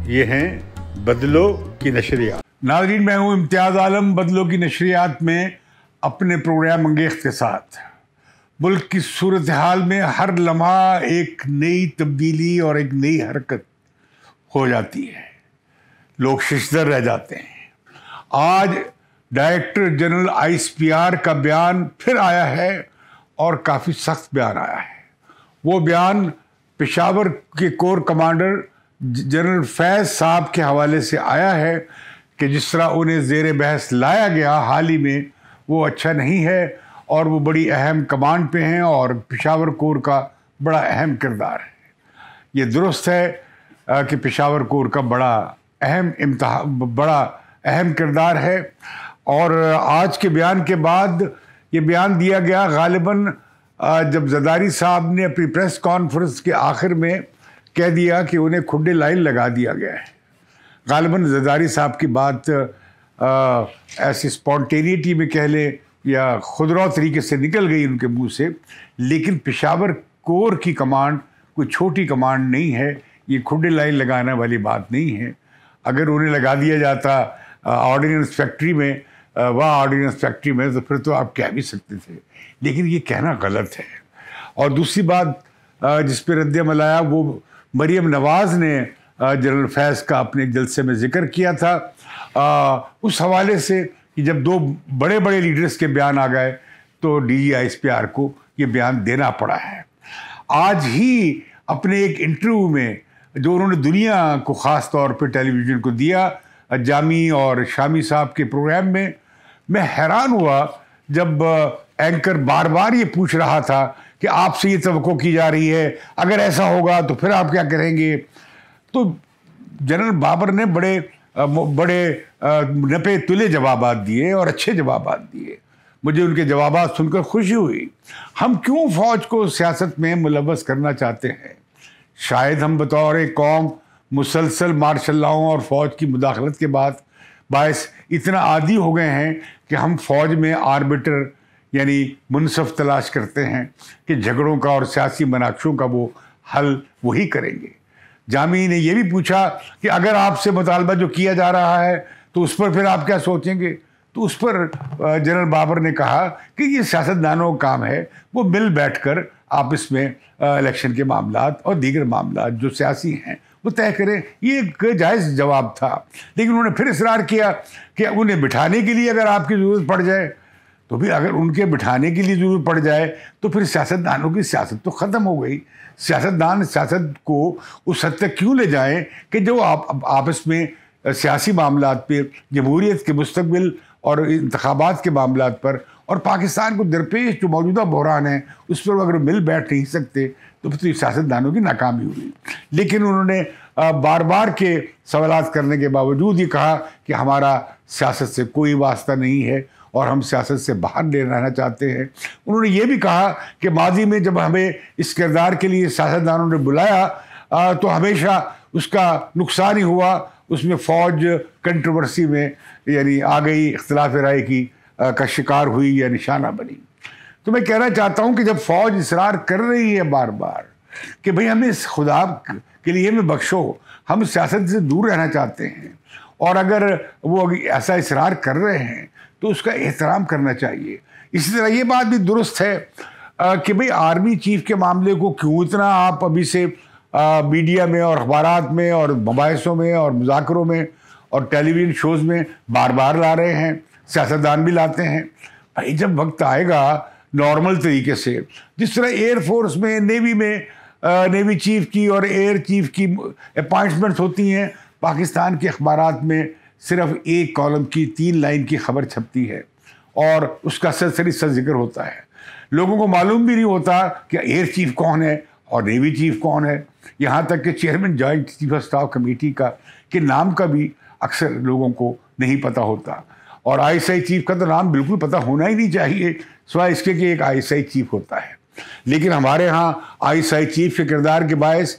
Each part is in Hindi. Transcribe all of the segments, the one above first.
ये हैं बदलो की नशरियात। नाज़रीन, मैं हूँ इम्तियाज़ आलम। बदलो की नशरियात में अपने प्रोग्राम अंगेज़ के साथ मुल्क की सूरत हाल में हर लम्हा एक नई तब्दीली और एक नई हरकत हो जाती है। लोग शिशदर रह जाते हैं। आज डायरेक्टर जनरल ISPR का बयान फिर आया है और काफ़ी सख्त बयान आया है। वो बयान पेशावर के कोर कमांडर जनरल फैज़ साहब के हवाले से आया है कि जिस तरह उन्हें ज़ेर बहस लाया गया हाल ही में, वो अच्छा नहीं है और वो बड़ी अहम कमांड पे हैं और पेशावर कोर का बड़ा अहम किरदार है। ये दुरुस्त है कि पेशावर कोर का बड़ा अहम किरदार है। और आज के बयान के बाद ये बयान दिया गया गालिबन जब ज़रदारी साहब ने अपनी प्रेस कॉन्फ्रेंस के आखिर में कह दिया कि उन्हें खुड्डे लाइन लगा दिया गया है। गालिबन ज़रदारी साहब की बात ऐसी स्पॉन्टेनिटी में कह ले या खुदरा तरीके से निकल गई उनके मुंह से, लेकिन पेशावर कोर की कमांड कोई छोटी कमांड नहीं है। ये खुड्डे लाइन लगाने वाली बात नहीं है। अगर उन्हें लगा दिया जाता ऑर्डिनेंस फैक्ट्री में, ऑर्डिनेंस फैक्ट्री में, तो फिर तो आप कह भी सकते थे, लेकिन ये कहना गलत है। और दूसरी बात जिस पर रद्द-ए-अमल आया, वो मरियम नवाज़ ने जनरल फैज़ का अपने जलसे में जिक्र किया था उस हवाले से कि जब दो बड़े बड़े लीडर्स के बयान आ गए तो DG ISPR को ये बयान देना पड़ा है। आज ही अपने एक इंटरव्यू में जो उन्होंने दुनिया को ख़ास तौर पर टेलीविज़न को दिया, जामी और शामी साहब के प्रोग्राम में, मैं हैरान हुआ जब एंकर बार बार ये पूछ रहा था कि आपसे ये तवक्को की जा रही है, अगर ऐसा होगा तो फिर आप क्या करेंगे। तो जनरल बाबर ने बड़े नपे तुले जवाबात दिए और अच्छे जवाबात दिए। मुझे उनके जवाबात सुनकर खुशी हुई। हम क्यों फ़ौज को सियासत में मुलव्वस करना चाहते हैं? शायद हम बतौर एक कौम मुसलसल मार्शल लॉ और फ़ौज की मुदाखलत के बाद बायस इतना आदी हो गए हैं कि हम फ़ौज में आर्बिटर यानी मुनसफ तलाश करते हैं कि झगड़ों का और सियासी मनाक्षों का वो हल वही करेंगे। जामी ने यह भी पूछा कि अगर आपसे मुतालबा जो किया जा रहा है तो उस पर फिर आप क्या सोचेंगे। तो उस पर जनरल बाबर ने कहा कि ये सियासतदानों का काम है, वो मिल बैठकर आपस में इलेक्शन के मामलात और दीगर मामलात जो सियासी हैं वो तय करें। ये एक जायज़ जवाब था, लेकिन उन्होंने फिर इसरार किया कि उन्हें बिठाने के लिए अगर आपकी ज़रूरत पड़ जाए तो भी, अगर उनके बिठाने के लिए ज़रूरत पड़ जाए तो फिर सियासतदानों की सियासत तो ख़त्म हो गई। सियासतदान सियासत को उस हद तक क्यों ले जाएं कि जो आप आपस में सियासी मामलात पे, जमहूरियत के मुस्तकबिल और इंतखाबात के मामलात पर और पाकिस्तान को दरपेश जो मौजूदा बहरान है उस पर अगर मिल बैठ नहीं सकते तो फिर सियासतदानों की नाकामी हुई। लेकिन उन्होंने बार बार के सवालात करने के बावजूद ये कहा कि हमारा सियासत से कोई वास्ता नहीं है और हम सियासत से बाहर रहना चाहते हैं। उन्होंने ये भी कहा कि माजी में जब हमें इस किरदार के लिए सियासतदानों ने बुलाया तो हमेशा उसका नुकसान ही हुआ। उसमें फ़ौज कंट्रोवर्सी में यानी आ गई, इख्तिलाफ राय की का शिकार हुई या निशाना बनी। तो मैं कहना चाहता हूँ कि जब फ़ौज इसरार कर रही है बार बार कि भाई हमें खुदा के लिए हमें बख्शो, हम सियासत से दूर रहना चाहते हैं, और अगर वो ऐसा इसरार कर रहे हैं तो उसका एहतराम करना चाहिए। इसी तरह ये बात भी दुरुस्त है कि भाई आर्मी चीफ के मामले को क्यों इतना आप अभी से मीडिया में और अखबारात में और मबाहिसों में और मुज़ाकरों में और टेलीविज़न शोज़ में बार बार ला रहे हैं, सियासतदान भी लाते हैं। भाई जब वक्त आएगा नॉर्मल तरीके से, जिस तरह एयरफोर्स में, नेवी में नेवी चीफ की और एयर चीफ की अपॉइंटमेंट्स होती हैं, पाकिस्तान के अखबारात में सिर्फ एक कॉलम की 3 लाइन की खबर छपती है और उसका सरसरी सा जिक्र होता है। लोगों को मालूम भी नहीं होता कि एयर चीफ कौन है और नेवी चीफ कौन है। यहाँ तक कि chairman joint chief of staff committee का के नाम का भी अक्सर लोगों को नहीं पता होता, और ISI चीफ का तो नाम बिल्कुल पता होना ही नहीं चाहिए, सिवाय इसके कि एक ISI चीफ होता है। लेकिन हमारे यहाँ ISI चीफ के किरदार के बायस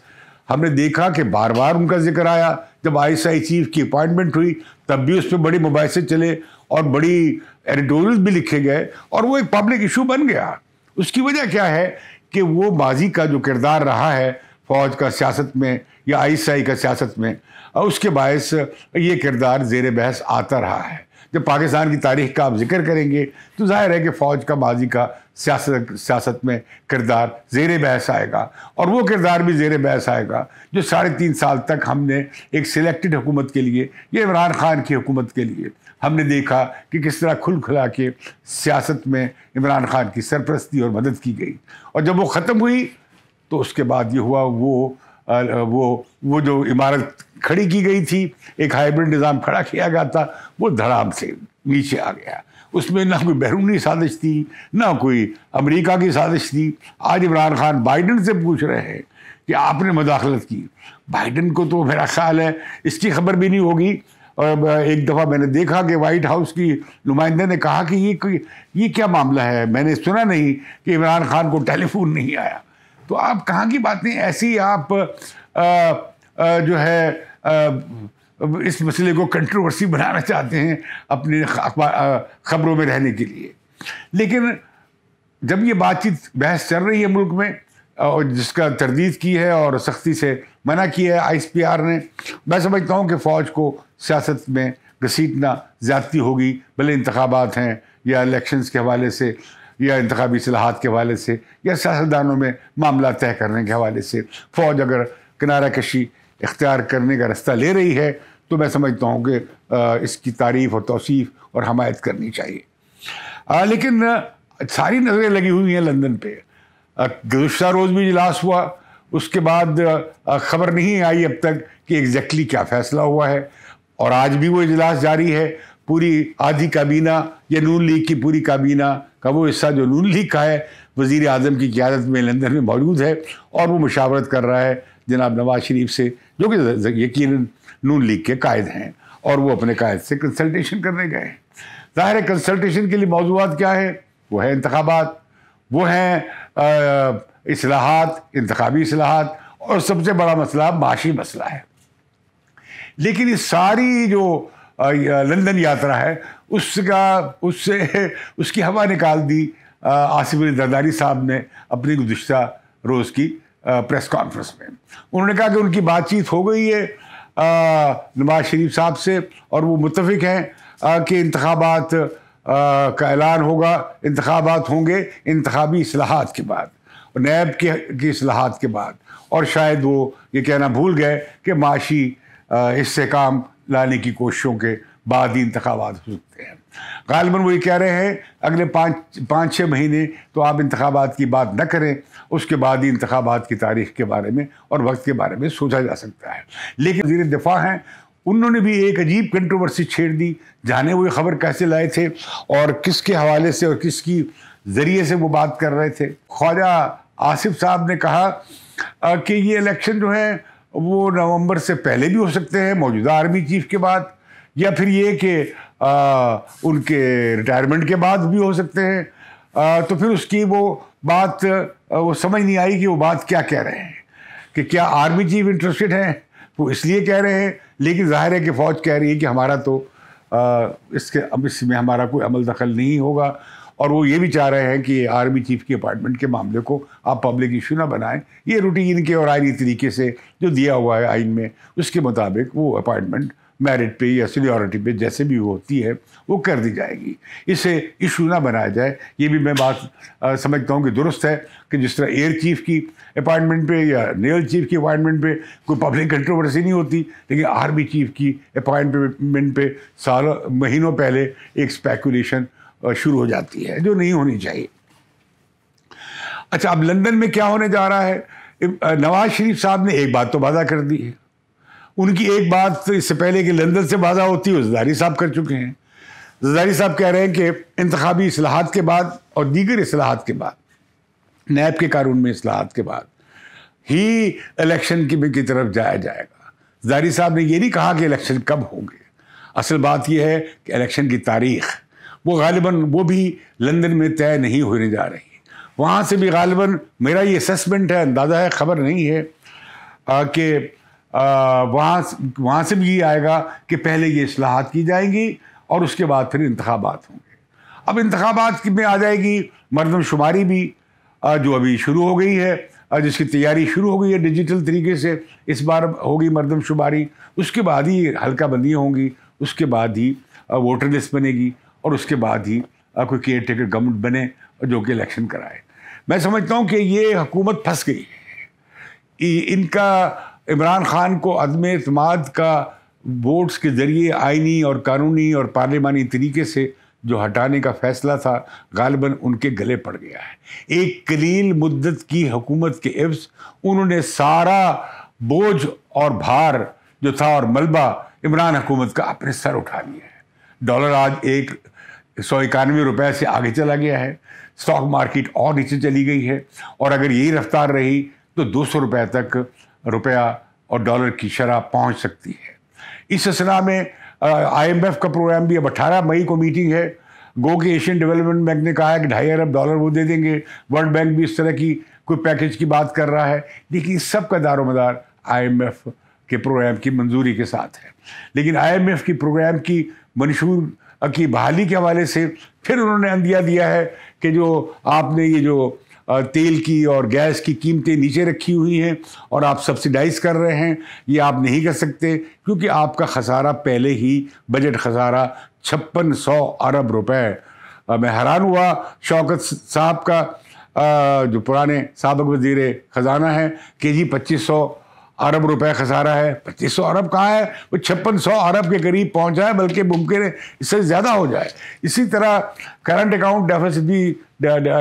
हमने देखा कि बार बार उनका जिक्र आया। जब ISI चीफ की अपॉइंटमेंट हुई तब भी उस पर बड़ी मुबाहिसे चले और बड़ी एडिटोरियल्स भी लिखे गए और वो एक पब्लिक इशू बन गया। उसकी वजह क्या है कि वो माजी का जो किरदार रहा है फ़ौज का सियासत में या आईएसआई का सियासत में, उसके बायस ये किरदार ज़ेर बहस आता रहा है। जब पाकिस्तान की तारीख़ का आप जिक्र करेंगे तो जाहिर है कि फ़ौज का माजी का सियासत में किरदार ज़ेर बहस आएगा, और वो किरदार भी ज़ेर बहस आएगा जो 3.5 साल तक हमने एक सिलेक्टेड हुकूमत के लिए, ये इमरान खान की हुकूमत के लिए हमने देखा कि किस तरह खुल खुला के सियासत में इमरान खान की सरपरस्ती और मदद की गई। और जब वो ख़त्म हुई तो उसके बाद ये हुआ, वो जो इमारत खड़ी की गई थी, एक हाइब्रिड निज़ाम खड़ा किया गया था, वो धड़ाम से नीचे आ गया। उसमें ना कोई बैरूनी साजिश थी, ना कोई अमेरिका की साजिश थी। आज इमरान खान बाइडन से पूछ रहे हैं कि आपने मदाखलत की। बाइडन को तो मेरा ख्याल है इसकी खबर भी नहीं होगी। और एक दफ़ा मैंने देखा कि वाइट हाउस की नुमाइंदे ने कहा कि ये क्या मामला है, मैंने सुना नहीं कि इमरान खान को टेलीफोन नहीं आया। तो आप कहाँ की बातें ऐसी, आप जो है इस मसले को कंट्रोवर्सी बनाना चाहते हैं अपने खबरों में रहने के लिए। लेकिन जब ये बातचीत बहस चल रही है मुल्क में, और जिसका तरदीद की है और सख्ती से मना किया है ISPR ने, मैं समझता हूँ कि फ़ौज को सियासत में घसीटना ज़्यादती होगी, भले इंतखाबात हैं या इलेक्शंस के हवाले से या इंतखाबी इस्लाहात के हवाले से या सियासतदानों में मामला तय करने के हवाले से। फ़ौज अगर किनारा कशी इख्तियार करने का रास्ता ले रही है तो मैं समझता हूँ कि इसकी तारीफ़ और तौसीफ़ और हमायत करनी चाहिए। लेकिन सारी नज़रें लगी हुई हैं लंदन पे। गुज़श्ता रोज़ भी इजलास हुआ, उसके बाद ख़बर नहीं आई अब तक कि एग्जैक्टली क्या फ़ैसला हुआ है, और आज भी वो इजलास जारी है। पूरी आधी काबीना या नून लीग की पूरी काबीना का वो हिस्सा जो नून लीग का है, वज़ीर आज़म की क़यादत में लंदन में मौजूद है, और वो मुशावरत कर रहा है जनाब नवाज शरीफ से, जो कि यकीनन नून लीग के कायद हैं, और वो अपने कायद से कंसल्टेशन करने गए हैं। ज़ाहिर है कंसल्टेशन के लिए मौज़ूआत क्या है, वो है इंतखाबात, वो हैं इस्लाहात, इंतखाबी इस्लाहात, और सबसे बड़ा मसला माशी मसला है। लेकिन इस सारी जो लंदन यात्रा है उसकी हवा निकाल दी आसिफ अली जरदारी साहब ने अपनी गुज़श्ता रोज़ की प्रेस कॉन्फ्रेंस में। उन्होंने कहा कि उनकी बातचीत हो गई है नवाज शरीफ साहब से, और वो मुत्तफिक हैं कि इंतखाबात का ऐलान होगा, इंतखाबात होंगे इंतखाबी इस्लाहात के बाद, नैब की इस्लाहात के बाद। और शायद वो ये कहना भूल गए कि माशी इससे काम लाने की कोशिशों के बाद ही इंतखाबात हो सकते हैं। गालिबन वो ये कह रहे हैं अगले 5-6 महीने तो आप इंतखाबात की बात न करें, उसके बाद ही इंतखाबात की तारीख के बारे में और वक्त के बारे में सोचा जा सकता है। लेकिन वज़ीर दिफा हैं, उन्होंने भी एक अजीब कंट्रोवर्सी छेड़ दी। जाने वो खबर कैसे लाए थे और किसके हवाले से और किसकी ज़रिए से वो बात कर रहे थे। ख्वाजा आसिफ साहब ने कहा कि ये इलेक्शन जो है वो नवंबर से पहले भी हो सकते हैं, मौजूदा आर्मी चीफ के बाद, या फिर ये कि उनके रिटायरमेंट के बाद भी हो सकते हैं। तो फिर उसकी वो बात वो समझ नहीं आई कि वो बात क्या कह रहे हैं, कि क्या आर्मी चीफ इंटरेस्टेड हैं, वो इसलिए कह रहे हैं। लेकिन जाहिर है कि फ़ौज कह रही है कि हमारा तो इसमें हमारा कोई अमल दखल नहीं होगा, और वो ये भी चाह रहे हैं कि आर्मी चीफ के अपॉइंटमेंट के मामले को आप पब्लिक इशू ना बनाएं। ये रूटीन के और आईनी तरीके से जो दिया हुआ है आइन में, उसके मुताबिक वो अपॉइंटमेंट मेरिट पे या सीनियरिटी पे जैसे भी वो होती है वो कर दी जाएगी। इसे इशू ना बनाया जाए। ये भी मैं बात समझता हूँ कि दुरुस्त है कि जिस तरह एयर चीफ की अपॉइंटमेंट पे या नेवल चीफ की अपॉइंटमेंट पे कोई पब्लिक कंट्रोवर्सी नहीं होती, लेकिन आर्मी चीफ की अपॉइंटमेंट पे सालों महीनों पहले एक स्पेकुलेशन शुरू हो जाती है जो नहीं होनी चाहिए। अच्छा, अब लंदन में क्या होने जा रहा है? नवाज शरीफ साहब ने एक बात तो वादा कर दी है। उनकी एक बात तो इससे पहले कि लंदन से वादा होती है जरदारी साहब कर चुके हैं। जरदारी साहब कह रहे हैं कि इंतखाबी इस्लाहात के बाद और दीगर इस्लाहात के बाद, नैब के कानून में इस्लाहात के बाद ही इलेक्शन की तरफ जाया जाएगा। जरदारी साहब ने ये नहीं कहा कि इलेक्शन कब होंगे। असल बात यह है कि इलेक्शन की तारीख वो गालिबन वो भी लंदन में तय नहीं होने जा रही। वहाँ से भी गालिबन मेरा ये असेसमेंट है, अंदाज़ा है, खबर नहीं है कि वहाँ से भी ये आएगा कि पहले ये इस्लाहात की जाएंगी और उसके बाद फिर इंतखाबात होंगे। अब इंतखाबात में आ जाएगी मरदमशुमारी भी, जो अभी शुरू हो गई है जिसकी तैयारी शुरू हो गई है डिजिटल तरीके से, इस बार होगी मरदमशुमारी, उसके बाद ही हल्का बंदियाँ होंगी, उसके बाद ही वोटर लिस्ट बनेगी और उसके बाद ही कोई केयर टेकर गवर्नमेंट बने जो कि इलेक्शन कराए। मैं समझता हूँ कि ये हुकूमत फंस गई है। इनका इमरान खान को अदम एतमाद का वोट्स के ज़रिए आइनी और कानूनी और पार्लिमानी तरीके से जो हटाने का फैसला था, गालिबन उनके गले पड़ गया है। एक कलील मुद्दत की हुकूमत के एवज उन्होंने सारा बोझ और भार जो था और मलबा इमरान हुकूमत का अपने सर उठा लिया है। डॉलर आज 191 रुपये से आगे चला गया है, स्टॉक मार्केट और नीचे चली गई है, और अगर यही रफ्तार रही तो 200 रुपये तक रुपया और डॉलर की शरह पहुंच सकती है। इस सिलसिला में IMF का प्रोग्राम भी अब 18 मई को मीटिंग है। गो के एशियन डेवलपमेंट बैंक ने कहा है कि $2.5 अरब वो दे देंगे। वर्ल्ड बैंक भी इस तरह की कोई पैकेज की बात कर रहा है, लेकिन इस सब का दारोमदार IMF के प्रोग्राम की मंजूरी के साथ है। लेकिन IMF की प्रोग्राम की मंशूर की बहाली के हवाले से फिर उन्होंने अंदिया दिया है कि जो आपने ये जो तेल की और गैस की कीमतें नीचे रखी हुई हैं और आप सब्सिडाइज कर रहे हैं, ये आप नहीं कर सकते क्योंकि आपका खसारा पहले ही बजट खसारा 5600 अरब रुपए। मैं हैरान हुआ, शौकत साहब का जो पुराने साबिक वज़ीर ख़जाना है कि जी 2500 अरब रुपए खसारा है। 2500 अरब कहाँ है, वो 5600 अरब के करीब पहुंचा है, बल्कि मुमकिन है इससे ज़्यादा हो जाए। इसी तरह करंट अकाउंट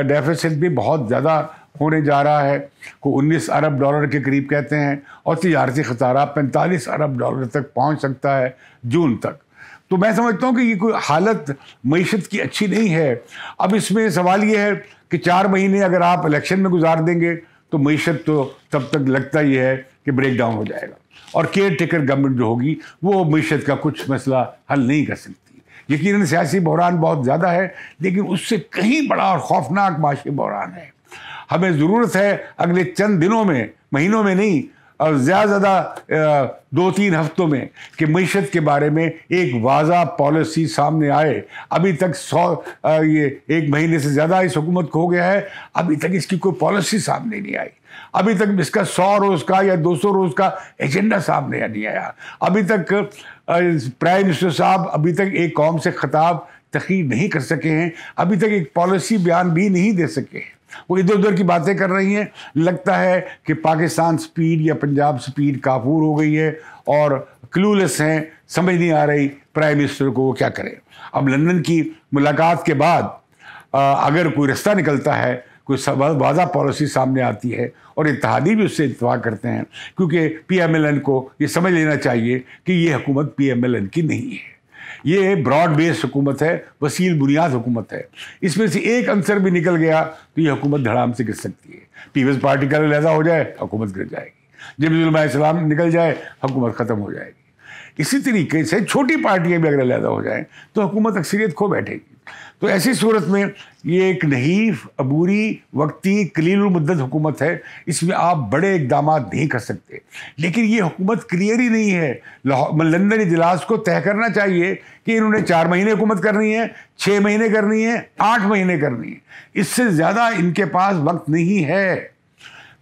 डेफिसिट भी बहुत ज़्यादा होने जा रहा है, को 19 अरब डॉलर के करीब कहते हैं, और तिजारती खसारा 45 अरब डॉलर तक पहुंच सकता है जून तक। तो मैं समझता हूँ कि ये कोई हालत मईशत की अच्छी नहीं है। अब इसमें सवाल ये है कि 4 महीने अगर आप इलेक्शन में गुजार देंगे तो मईशत तो तब तक लगता ही है कि ब्रेक डाउन हो जाएगा, और केयर टेकर गवर्नमेंट जो होगी वो मईशत का कुछ मसला हल नहीं कर सकती। यकीनन सियासी बहरान बहुत ज़्यादा है, लेकिन उससे कहीं बड़ा और खौफनाक माशी बहरान है। हमें ज़रूरत है अगले चंद दिनों में, महीनों में नहीं, और ज़्यादा 2-3 हफ्तों में कि मईशत के बारे में एक वाज़ा पॉलिसी सामने आए। अभी तक 1 महीने से ज़्यादा इस हुकूमत को हो गया है, अभी तक इसकी कोई पॉलिसी सामने नहीं आई। अभी तक इसका 100 रोज़ का या 200 रोज़ का एजेंडा सामने नहीं आया। अभी तक प्राइम मिनिस्टर साहब अभी तक एक कौम से खिताब तखरीर नहीं कर सके हैं, अभी तक एक पॉलिसी बयान भी नहीं दे सके हैं। वो इधर उधर की बातें कर रही हैं। लगता है कि पाकिस्तान स्पीड या पंजाब स्पीड काफूर हो गई है और क्लूलेस हैं, समझ नहीं आ रही प्राइम मिनिस्टर को वो क्या करें। अब लंदन की मुलाकात के बाद अगर कोई रास्ता निकलता है, कोई वाज़ा पॉलिसी सामने आती है और इत्तेहादी भी उससे इत्तेफाक करते हैं, क्योंकि PMLN को ये समझ लेना चाहिए कि ये हुकूमत PMLN की नहीं है, ये ब्रॉड बेस्ड हुकूमत है, वसील बुनियाद हुकूमत है। इसमें से एक अंसर भी निकल गया तो ये हुकूमत धड़ाम से गिर सकती है। पीपल्स पार्टी का लहजा हो जाए, हुकूमत गिर जाएगी। जब उलमा इस्लाम निकल जाए, हुकूमत ख़त्म हो जाएगी। इसी तरीके से छोटी पार्टियाँ भी अगर लहजा हो जाएँ तो हुकूमत अक्सरियत खो बैठेगी। तो ऐसी सूरत में ये एक नहीफ, अबूरी, वक्ती, कलील मुद्दत हुकूमत है। इसमें आप बड़े इकदाम नहीं कर सकते। लेकिन ये हुकूमत क्लियर ही नहीं है। लंदन इजलास को तय करना चाहिए कि इन्होंने 4 महीने हुकूमत करनी है, 6 महीने करनी है, 8 महीने करनी है। इससे ज़्यादा इनके पास वक्त नहीं है।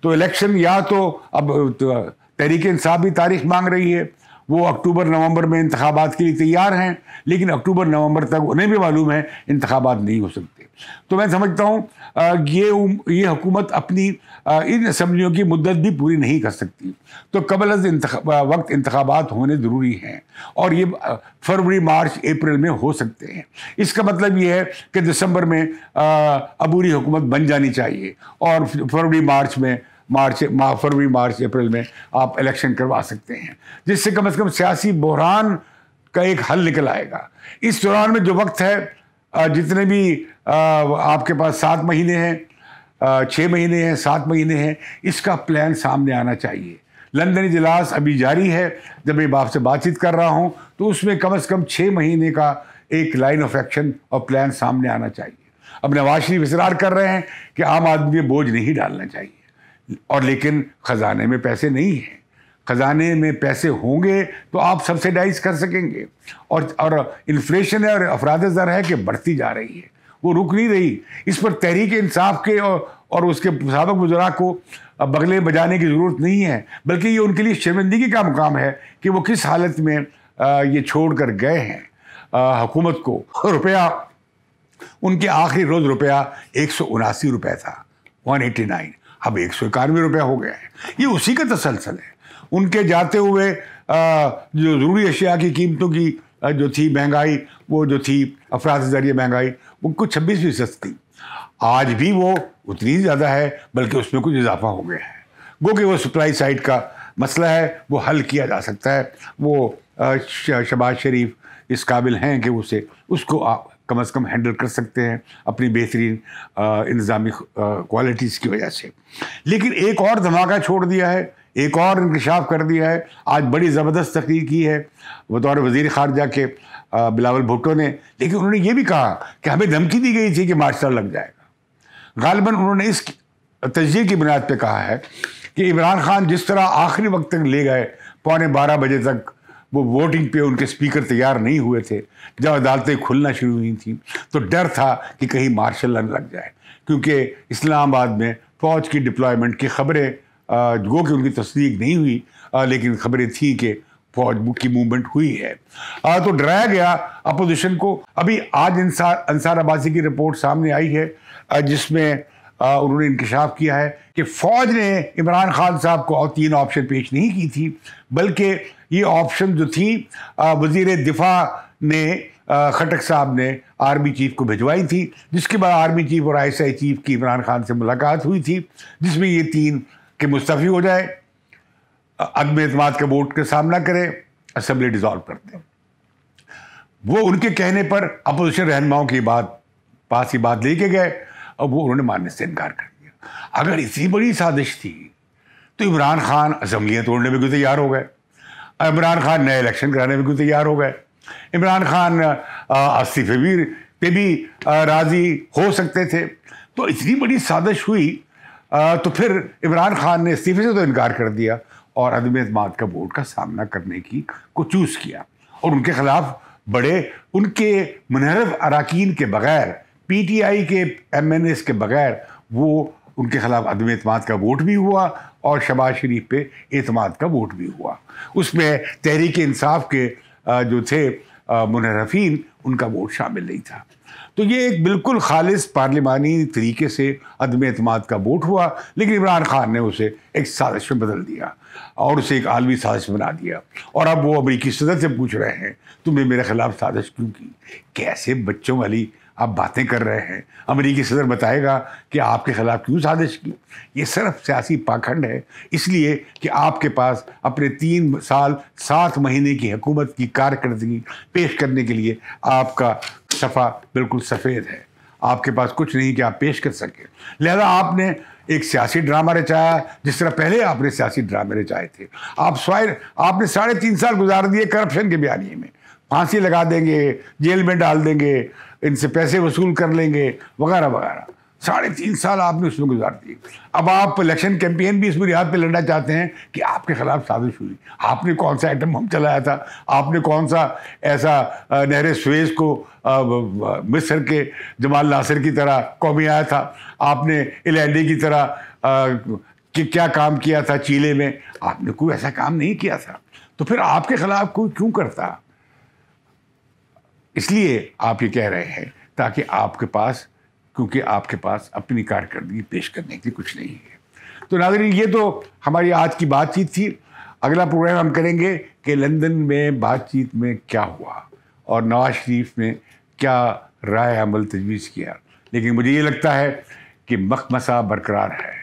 तो इलेक्शन या तो अब तहरीक इंसाफ भी तारीख मांग रही है, वो अक्टूबर-नवंबर में इंतखाबात के लिए तैयार हैं, लेकिन अक्टूबर-नवंबर तक उन्हें भी मालूम है इंतखाबात नहीं हो सकते। तो मैं समझता हूँ ये हुकूमत अपनी इन असम्बलियों की मुद्दत भी पूरी नहीं कर सकती। तो कबल अज़ वक्त इंतखाबात होने ज़रूरी हैं, और ये फरवरी, मार्च, अप्रैल में हो सकते हैं। इसका मतलब ये है कि दिसंबर में अबूरी हुकूमत बन जानी चाहिए, और फरवरी, मार्च, अप्रैल में आप इलेक्शन करवा सकते हैं, जिससे कम से कम सियासी बहरान का एक हल निकल आएगा। इस दौरान में जो वक्त है, जितने भी आपके पास 7 महीने हैं, 6 महीने हैं, 7 महीने हैं, इसका प्लान सामने आना चाहिए। लंदन इजलास अभी जारी है। जब मैं आपसे बातचीत कर रहा हूँ तो उसमें कम से कम 6 महीने का एक लाइन ऑफ एक्शन और प्लान सामने आना चाहिए। अब नवाज शरीफ इसरार कर रहे हैं कि आम आदमी पे बोझ नहीं डालना चाहिए, और लेकिन ख़जाने में पैसे नहीं हैं। ख़जाने में पैसे होंगे तो आप सब्सिडाइज कर सकेंगे, और इन्फ्लेशन है और अफराद ज़र है कि बढ़ती जा रही है, वो रुक नहीं रही। इस पर तहरीक इंसाफ के और उसके साबिक वज़रा को बगले बजाने की ज़रूरत नहीं है, बल्कि ये उनके लिए शर्मिंदगी का मुकाम है कि वो किस हालत में ये छोड़ कर गए हैं हुकूमत को। रुपया, उनके आखिरी रोज़ रुपया 179 रुपये था, 189, अब 191 रुपया हो गया है। ये उसी का तसलसल है। उनके जाते हुए जो ज़रूरी अशिया की कीमतों की जो थी महंगाई, वो जो थी अफराद के ज़रिए महंगाई, वो कुछ 26% थी। आज भी वो उतनी ज़्यादा है, बल्कि उसमें कुछ इजाफा हो गया है। गो कि वो सप्लाई साइड का मसला है, वो हल किया जा सकता है। वो शहबाज शरीफ इस काबिल हैं कि उसको आप कम से कम हैंडल कर सकते हैं अपनी बेहतरीन इंतज़ामी क्वालिटीज़ की वजह से। लेकिन एक और धमाका छोड़ दिया है, एक और इंकशाफ कर दिया है। आज बड़ी ज़बरदस्त तकरीर की है बतौर वज़ीर ख़ारजा के बिलावल भुट्टो ने, लेकिन उन्होंने ये भी कहा कि हमें धमकी दी गई थी कि मार्शल लग जाएगा। गालिबन उन्होंने इस तजज़िये की बुनियाद पे कहा है कि इमरान खान जिस तरह आखिरी वक्त तक ले गए, 11:15 बजे तक वो वोटिंग पे उनके स्पीकर तैयार नहीं हुए थे, जब अदालतें खुलना शुरू हुई थी तो डर था कि कहीं मार्शल न लग जाए, क्योंकि इस्लामाबाद में फ़ौज की डिप्लॉयमेंट की खबरें गो कि उनकी तस्दीक नहीं हुई, लेकिन खबरें थी कि फौज की मूवमेंट हुई है। तो डराया गया अपोजिशन को। अभी आज अंसार अब्बासी की रिपोर्ट सामने आई है जिसमें उन्होंने इंकशाफ किया है कि फ़ौज ने इमरान खान साहब को और 3 ऑप्शन पेश नहीं की थी, बल्कि ये ऑप्शन जो थी वज़ीर दिफा ने खटक साहब ने आर्मी चीफ को भिजवाई थी, जिसके बाद आर्मी चीफ और ISI चीफ की इमरान खान से मुलाकात हुई थी, जिसमें ये 3 के मुस्तफ़ी हो जाए, अदम एतमाद के वोट का सामना करें, असेंबली डिसॉल्व कर दें। वो उनके कहने पर अपोजिशन रहनुमाओं की पास ही बात लेके गए और वो उन्होंने मानने से इनकार कर दिया। अगर इतनी बड़ी साजिश थी तो इमरान खान असेंबलियाँ तोड़ने में क्यों तैयार हो गए? इमरान खान नए इलेक्शन कराने में क्यों तैयार हो गए? इमरान खान इस्तीफे पे भी राज़ी हो सकते थे। तो इतनी बड़ी साजिश हुई तो फिर इमरान खान ने इस्तीफे से तो इनकार कर दिया और अदम एतमाद का वोट का सामना करने को चूज़ किया, और उनके खिलाफ बड़े उनके मुनहरफ अराकीन के बगैर, PTI के MNAs के बगैर वो उनके खिलाफ अदम एतमाद का वोट भी हुआ और शहबाज शरीफ पे एतमाद का वोट भी हुआ। उसमें तहरीक इंसाफ के जो थे मुनहरफीन, उनका वोट शामिल नहीं था। तो ये एक बिल्कुल खालिस पार्लिमानी तरीके से अदम एतमाद का वोट हुआ, लेकिन इमरान खान ने उसे एक साजिश में बदल दिया और उसे एक आलमी साजिश बना दिया। और अब वो अमरीकी सदर से पूछ रहे हैं तुमने मेरे खिलाफ साजिश क्यों की? कैसे बच्चों वाली आप बातें कर रहे हैं? अमरीकी सदर बताएगा कि आपके खिलाफ क्यों साजिश की? ये सिर्फ सियासी पाखंड है, इसलिए कि आपके पास अपने 3 साल 7 महीने की हुकूमत की कारकर्दगी पेश करने के लिए आपका सफ़ा बिल्कुल सफ़ेद है। आपके पास कुछ नहीं कि आप पेश कर सकें। लिहाजा आपने एक सियासी ड्रामा रचाया, जिस तरह पहले आपने सियासी ड्रामे रचाए थे। आपने 3.5 साल गुजार दिए करप्शन के बयानिए में, फांसी लगा देंगे, जेल में डाल देंगे, इनसे पैसे वसूल कर लेंगे, वगैरह वगैरह। 3.5 साल आपने उसमें गुजार दिए। अब आप इलेक्शन कैंपेन भी इस बुनियाद पे लड़ना चाहते हैं कि आपके खिलाफ साजिश हुई। आपने कौन सा आइटम बम चलाया था? आपने कौन सा ऐसा नहर सुएज को मिस्र के जमाल नासिर की तरह कौमी आया था? आपने इलैंडी की तरह क्या काम किया था चीले में? आपने कोई ऐसा काम नहीं किया था। तो फिर आपके खिलाफ कोई क्यों करता? इसलिए आप ये कह रहे हैं ताकि आपके पास, क्योंकि आपके पास अपनी कारकर्दगी पेश करने की कुछ नहीं है। तो नाज़रीन, ये तो हमारी आज की बातचीत थी। अगला प्रोग्राम हम करेंगे कि लंदन में बातचीत में क्या हुआ और नवाज शरीफ ने क्या राय अमल तजवीज़ किया। लेकिन मुझे ये लगता है कि मखमसा बरकरार है।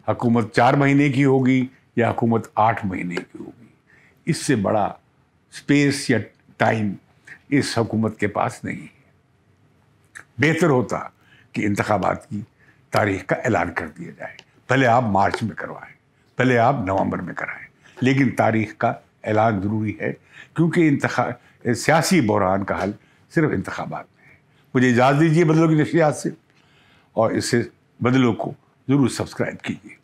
हुकूमत 4 महीने की होगी या हुकूमत 8 महीने की होगी, इससे बड़ा स्पेस या टाइम इस हुकूमत के पास नहीं है। बेहतर होता कि इंतखाबात की तारीख का ऐलान कर दिया जाए। पहले आप मार्च में करवाएं, पहले आप नवंबर में कराएं, लेकिन तारीख का ऐलान ज़रूरी है, क्योंकि सियासी बहरान का हल सिर्फ इंतखाबात में है। मुझे इजाज़त दीजिए बदलों की नशरियात से, और इससे बदलों को ज़रूर सब्सक्राइब कीजिए।